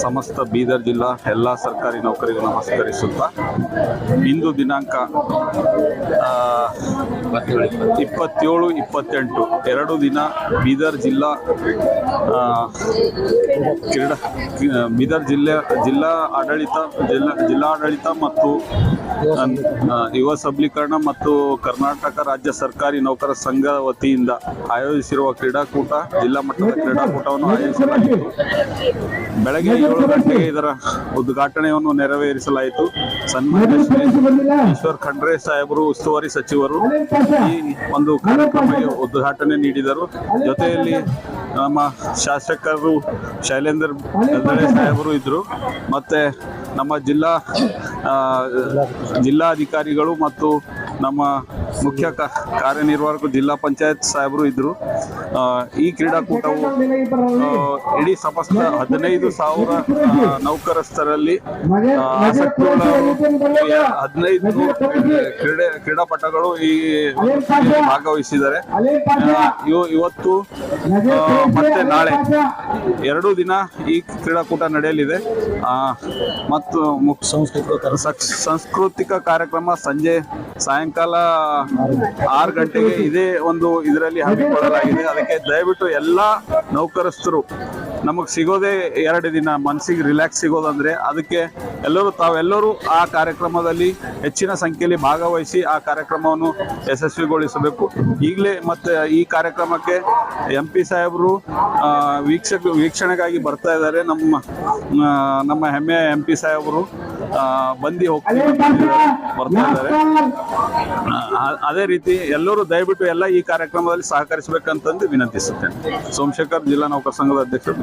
ಸಮಸ್ತ ಬೀದರ್ ಜಿಲ್ಲಾ ಎಲ್ಲ ಸರ್ಕಾರಿ ನೌಕರಿಗೂ ನಮಸ್ಕರಿಸುತ್ತಾ ಇಂದು ದಿನಾಂಕ 27-28 ಎರಡು ದಿನ ಬೀದರ್ ಜಿಲ್ಲಾ ಬೀದರ್ ಜಿಲ್ಲಾಡಳಿತ ಮತ್ತು ಯುವ ಸಬಲೀಕರಣ ಮತ್ತು ಕರ್ನಾಟಕ ರಾಜ್ಯ ಸರ್ಕಾರಿ ನೌಕರ ಸಂಘ ವತಿಯಿಂದ ಆಯೋಜಿಸಿರುವ ಕ್ರೀಡಾಕೂಟ ಜಿಲ್ಲಾ ಮಟ್ಟದ ಕ್ರೀಡಾಕೂಟವನ್ನು ಆಯೋಜಿಸಲಾಗಿತ್ತು. ಬೆಳಗ್ಗೆ 7 ಗಂಟೆಗೆ ಇದರ ಉದ್ಘಾಟನೆಯನ್ನು ನೆರವೇರಿಸಲಾಯಿತು. ಸನ್ಮಾನ್ಯ ಈಶ್ವರ್ ಖಂಡ್ರೆ ಸಾಹೇಬರು ಉಸ್ತುವಾರಿ ಸಚಿವರು ಈ ಒಂದು ಕಾರ್ಯಕ್ರಮಕ್ಕೆ ಉದ್ಘಾಟನೆ ನೀಡಿದರು. ಜೊತೆಯಲ್ಲಿ ನಮ್ಮ ಶಾಸಕರು ಶೈಲೇಂದ್ರ ಗಲ್ದಳೆ ಸಾಹೇಬರು ಇದ್ದರು. ಮತ್ತೆ ನಮ್ಮ ಜಿಲ್ಲಾಧಿಕಾರಿಗಳು ಮತ್ತು ನಮ್ಮ ಮುಖ್ಯ ಕಾರ್ಯನಿರ್ವಾಹಕ ಜಿಲ್ಲಾ ಪಂಚಾಯತ್ ಸಾಹೇಬರು ಇದ್ದರು. ಈ ಕ್ರೀಡಾಕೂಟವು ಇಡೀ ಸಮಸ್ತ 15,000 ನೌಕರಸ್ಥರಲ್ಲಿ ಆಸಕ್ತಿಯುಳ್ಳವರು 15 ಕ್ರೀಡಾಪಟುಗಳು ಈ ಭಾಗವಹಿಸಿದ್ದಾರೆ. ಇವತ್ತು ಮತ್ತೆ ನಾಳೆ 2 ದಿನ ಈ ಕ್ರೀಡಾಕೂಟ ನಡೆಯಲಿದೆ. ಮತ್ತು ಸಾಂಸ್ಕೃತಿಕ ಕಾರ್ಯಕ್ರಮ ಸಾಯಂಕಾಲ 6 ಗಂಟೆಗೆ ಇದರಲ್ಲಿ ಹಮ್ಮಿಕೊಳ್ಳಲಾಗಿದೆ. ಅದಕ್ಕೆ ದಯವಿಟ್ಟು ಎಲ್ಲ ನೌಕರಸ್ಥರು, ನಮಗೆ ಸಿಗೋದೇ 2 ದಿನ, ಮನಸ್ಸಿಗೆ ರಿಲ್ಯಾಕ್ಸ್ ಸಿಗೋದಂದ್ರೆ ಅದಕ್ಕೆ ತಾವೆಲ್ಲರೂ ಆ ಕಾರ್ಯಕ್ರಮದಲ್ಲಿ ಹೆಚ್ಚಿನ ಸಂಖ್ಯೆಯಲ್ಲಿ ಭಾಗವಹಿಸಿ ಆ ಕಾರ್ಯಕ್ರಮವನ್ನು ಯಶಸ್ವಿಗೊಳಿಸಬೇಕು. ಈಗಲೇ ಮತ್ತೆ ಈ ಕಾರ್ಯಕ್ರಮಕ್ಕೆ MP ಸಾಹೇಬರು ವೀಕ್ಷಣೆಗಾಗಿ ಬರ್ತಾ ಇದ್ದಾರೆ. ನಮ್ಮ ಹೆಮ್ಮೆಯ MP ಸಾಹೇಬರು ಬಂದು ಬರ್ತಾ ಇದ್ದಾರೆ. ಅದೇ ರೀತಿ ಎಲ್ಲರೂ ದಯವಿಟ್ಟು ಎಲ್ಲ ಈ ಕಾರ್ಯಕ್ರಮದಲ್ಲಿ ಸಹಕರಿಸಬೇಕಂತಂದು ವಿನಂತಿಸುತ್ತೇನೆ. ಸೋಮಶೇಖರ್, ಜಿಲ್ಲಾ ನೌಕರ ಸಂಘದ ಅಧ್ಯಕ್ಷರು.